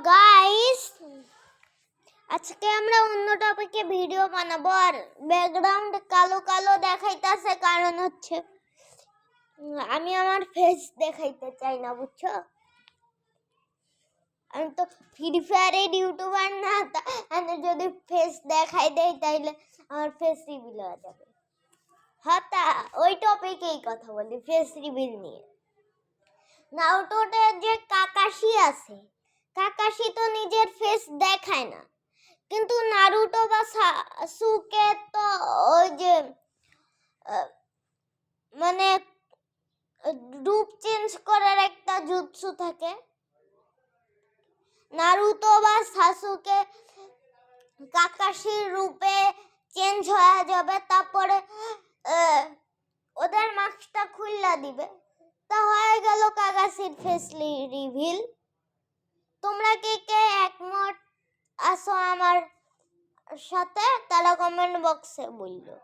Guys, আজকে আমরা অন্য টপিকে ভিডিও বানাবো। আর ব্যাকগ্রাউন্ড কালো কালো দেখাইতেছে, কারণ হচ্ছে আমি আমার ফেস দেখাইতে চাই না, বুঝছো? আমি তো ফ্রি ফায়ারের ইউটিউবার না, আমি যদি ফেস দেখাই দেই তাইলে আমার ফেস রিভিল হয়ে যাবে। হ্যাঁ, ওই টপিকেই কথা বলি, ফেস রিভিল নিয়ে। নারুটোতে যে কাকাশি আছে, কাকাশি তো নিজের ফেস দেখায় না, কিন্তু নারুটো বা সাসুকে তো ওই যে মানে রূপ চেঞ্জ করার একটা জুৎসু থাকে। নারুতো বা সাসুকে কাকাশির রূপে চেঞ্জ হয়ে যাবে, তারপরে ওদের মাস্কটা খুললা দিবে, তা হয়ে গেল কাকাশির ফেস রিভিল। তোমরা কে কে একমত আসো আমার সাথে, তারা কমেন্ট বক্সে বললো।